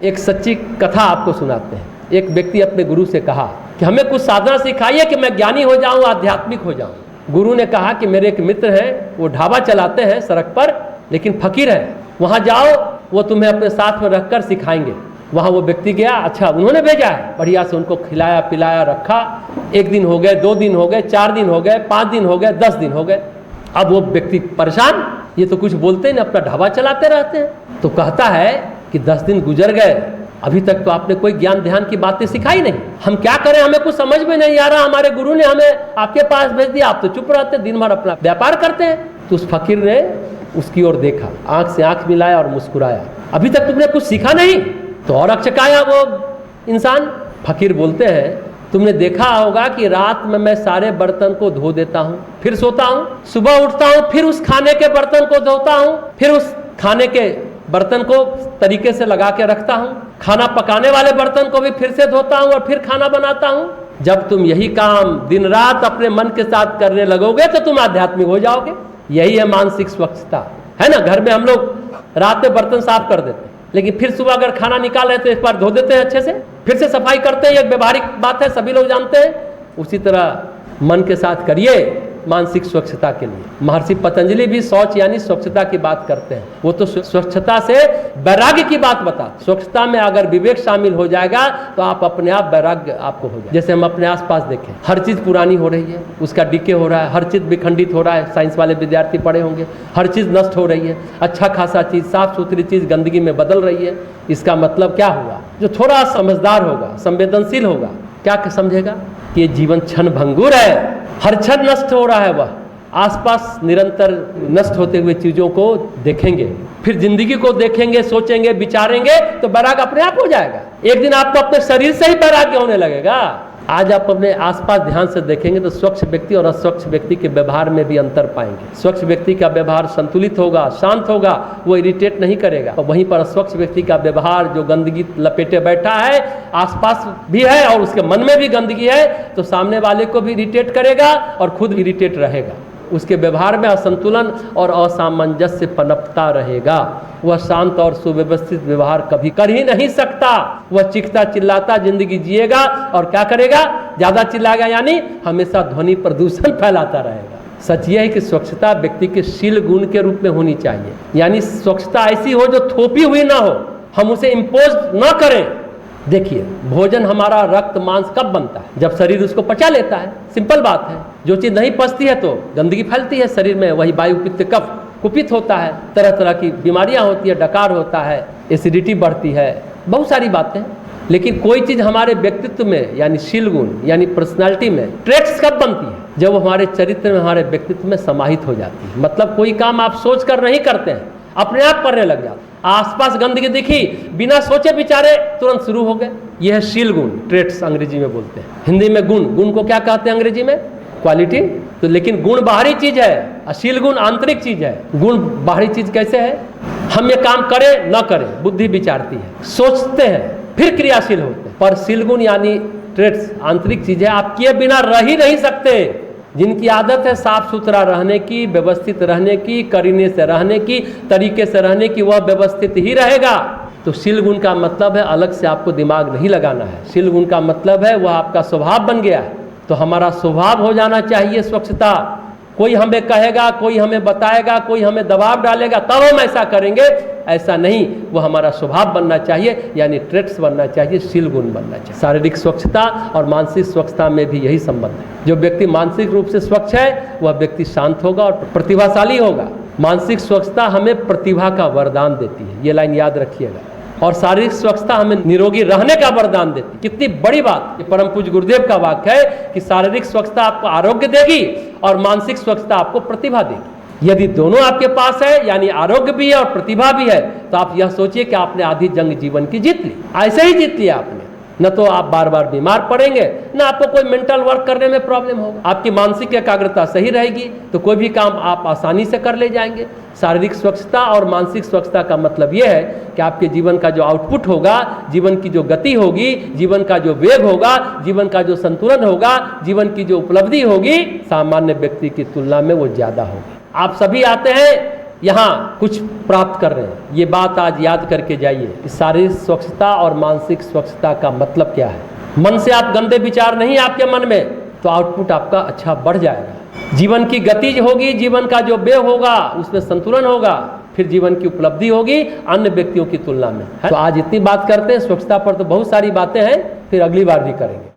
एक सच्ची कथा आपको सुनाते हैं। एक व्यक्ति अपने गुरु से कहा कि हमें कुछ साधना सिखाइए कि मैं ज्ञानी हो जाऊं, आध्यात्मिक हो जाऊं। गुरु ने कहा कि मेरे एक मित्र हैं, वो ढाबा चलाते हैं सड़क पर, लेकिन फकीर है, वहां जाओ, वो तुम्हें अपने साथ में रखकर सिखाएंगे। वहाँ वो व्यक्ति गया, अच्छा उन्होंने भेजा है, बढ़िया से उनको खिलाया पिलाया रखा। 1 दिन हो गए, 2 दिन हो गए, 4 दिन हो गए, 5 दिन हो गए, 10 दिन हो गए। अब वो व्यक्ति परेशान, ये तो कुछ बोलते ही नहीं, अपना ढाबा चलाते रहते हैं। तो कहता है कि 10 दिन गुजर गए, अभी तक तो आपने कोई ज्ञान ध्यान की बातें सिखाई नहीं, हम क्या करें, हमें कुछ समझ में नहीं आ रहा। हमारे गुरु ने हमें आपके पास भेज दिया, आप तो चुप रहते, दिन भर अपना व्यापार करते हैं। तो उस फकीर ने उसकी ओर देखा, आंख से आंख मिलाया और मुस्कुराया, अभी तक तुमने कुछ सीखा नहीं? तो और अचकाया वो इंसान। फकीर बोलते हैं, तुमने देखा होगा कि रात में मैं सारे बर्तन को धो देता हूँ, फिर सोता हूँ, सुबह उठता हूँ, फिर उस खाने के बर्तन को धोता हूँ, फिर उस खाने के बर्तन को तरीके से लगा के रखता हूँ, खाना पकाने वाले बर्तन को भी फिर से धोता हूँ और फिर खाना बनाता हूँ। जब तुम यही काम दिन रात अपने मन के साथ करने लगोगे तो तुम आध्यात्मिक हो जाओगे। यही है मानसिक स्वच्छता, है ना। घर में हम लोग रात में बर्तन साफ कर देते हैं, लेकिन फिर सुबह अगर खाना निकाल रहे तो एक बार धो देते हैं अच्छे से, फिर से सफाई करते हैं। एक व्यवहारिक बात है, सभी लोग जानते हैं। उसी तरह मन के साथ करिए मानसिक स्वच्छता के लिए। महर्षि पतंजलि भी शौच यानी स्वच्छता की बात करते हैं। वो तो स्वच्छता से वैराग्य की बात बता। स्वच्छता में अगर विवेक शामिल हो जाएगा तो आप अपने आप वैराग्य आपको हो जाए। जैसे हम अपने आसपास देखें, हर चीज़ पुरानी हो रही है, उसका डीके हो रहा है, हर चीज़ विखंडित हो रहा है। साइंस वाले विद्यार्थी पढ़े होंगे, हर चीज़ नष्ट हो रही है, अच्छा खासा चीज़, साफ सुथरी चीज़ गंदगी में बदल रही है। इसका मतलब क्या हुआ? जो थोड़ा समझदार होगा, संवेदनशील होगा, क्या समझेगा कि ये जीवन क्षण भंगुर है, हर क्षण नष्ट हो रहा है। वह आसपास निरंतर नष्ट होते हुए चीजों को देखेंगे, फिर जिंदगी को देखेंगे, सोचेंगे, विचारेंगे तो वैराग्य अपने आप हो जाएगा। एक दिन आपको अपने शरीर से ही वैराग्य होने लगेगा। आज आप अपने आसपास ध्यान से देखेंगे तो स्वच्छ व्यक्ति और अस्वच्छ व्यक्ति के व्यवहार में भी अंतर पाएंगे। स्वच्छ व्यक्ति का व्यवहार संतुलित होगा, शांत होगा, वो इरिटेट नहीं करेगा। और वहीं पर अस्वच्छ व्यक्ति का व्यवहार जो गंदगी लपेटे बैठा है, आसपास भी है और उसके मन में भी गंदगी है, तो सामने वाले को भी इरिटेट करेगा और खुद इरिटेट रहेगा। उसके व्यवहार में असंतुलन और असामंजस्य पनपता रहेगा। वह शांत और सुव्यवस्थित व्यवहार कभी कर ही नहीं सकता। वह चीखता चिल्लाता जिंदगी जिएगा और क्या करेगा? ज्यादा चिल्लाएगा, यानी हमेशा ध्वनि प्रदूषण फैलाता रहेगा। सच यह है कि स्वच्छता व्यक्ति के शील गुण के रूप में होनी चाहिए, यानी स्वच्छता ऐसी हो जो थोपी हुई ना हो, हम उसे इम्पोज ना करें। देखिए, भोजन हमारा रक्त मांस कब बनता है? जब शरीर उसको पचा लेता है। सिंपल बात है। जो चीज़ नहीं पचती है तो गंदगी फैलती है शरीर में, वही वायु पित्त कफ कुपित होता है, तरह तरह की बीमारियां होती है, डकार होता है, एसिडिटी बढ़ती है, बहुत सारी बातें। लेकिन कोई चीज़ हमारे व्यक्तित्व में यानी शील गुण यानी पर्सनालिटी में ट्रेट्स कब बनती है? जब वो हमारे चरित्र में, हमारे व्यक्तित्व में समाहित हो जाती है। मतलब कोई काम आप सोच कर नहीं करते हैं, अपने आप करने लग जाते। आसपास गंदगी दिखी, बिना सोचे विचारे तुरंत शुरू हो गए। यह है शील गुण, ट्रेट्स अंग्रेजी में बोलते हैं। हिंदी में गुण, गुण को क्या कहते हैं अंग्रेजी में? क्वालिटी। तो लेकिन गुण बाहरी चीज है, अशील गुण आंतरिक चीज है। गुण बाहरी चीज कैसे है? हम ये काम करें न करें, बुद्धि विचारती है, सोचते हैं, फिर क्रियाशील होते हैं। पर शील गुण यानी ट्रेट्स आंतरिक चीज है, आप किए बिना रह ही नहीं सकते। जिनकी आदत है साफ सुथरा रहने की, व्यवस्थित रहने की, करीने से रहने की, तरीके से रहने की, वह व्यवस्थित ही रहेगा। तो शील गुण का मतलब है अलग से आपको दिमाग नहीं लगाना है। शील गुण का मतलब है वह आपका स्वभाव बन गया है। तो हमारा स्वभाव हो जाना चाहिए स्वच्छता। कोई हमें कहेगा, कोई हमें बताएगा, कोई हमें दबाव डालेगा तब हम ऐसा करेंगे, ऐसा नहीं। वो हमारा स्वभाव बनना चाहिए, यानी ट्रेट्स बनना चाहिए, शील गुण बनना चाहिए। शारीरिक स्वच्छता और मानसिक स्वच्छता में भी यही संबंध है। जो व्यक्ति मानसिक रूप से स्वच्छ है वह व्यक्ति शांत होगा और प्रतिभाशाली होगा। मानसिक स्वच्छता हमें प्रतिभा का वरदान देती है, ये लाइन याद रखिएगा। और शारीरिक स्वच्छता हमें निरोगी रहने का वरदान देती है। कितनी बड़ी बात! ये परम पूज्य गुरुदेव का वाक्य है कि शारीरिक स्वच्छता आपको आरोग्य देगी और मानसिक स्वच्छता आपको प्रतिभा देगी। यदि दोनों आपके पास है, यानी आरोग्य भी है और प्रतिभा भी है, तो आप यह सोचिए कि आपने आधी जंग जीवन की जीत ली। ऐसे ही जीत लिया आपने। न तो आप बार बार बीमार पड़ेंगे, न आपको कोई मेंटल वर्क करने में प्रॉब्लम होगा। आपकी मानसिक एकाग्रता सही रहेगी तो कोई भी काम आप आसानी से कर ले जाएंगे। शारीरिक स्वच्छता और मानसिक स्वच्छता का मतलब यह है कि आपके जीवन का जो आउटपुट होगा, जीवन की जो गति होगी, जीवन का जो वेग होगा, जीवन का जो संतुलन होगा, जीवन की जो उपलब्धि होगी, सामान्य व्यक्ति की तुलना में वो ज़्यादा होगी। आप सभी आते हैं यहाँ कुछ प्राप्त कर रहे हैं। ये बात आज याद करके जाइए। शारीरिक स्वच्छता और मानसिक स्वच्छता का मतलब क्या है। मन से आप गंदे विचार नहीं आपके मन में, तो आउटपुट आपका अच्छा बढ़ जाएगा। जीवन की गति होगी, जीवन का जो वे होगा उसमें संतुलन होगा, फिर जीवन की उपलब्धि होगी अन्य व्यक्तियों की तुलना में। तो आज इतनी बात करते हैं, स्वच्छता पर तो बहुत सारी बातें हैं, फिर अगली बार भी करेंगे।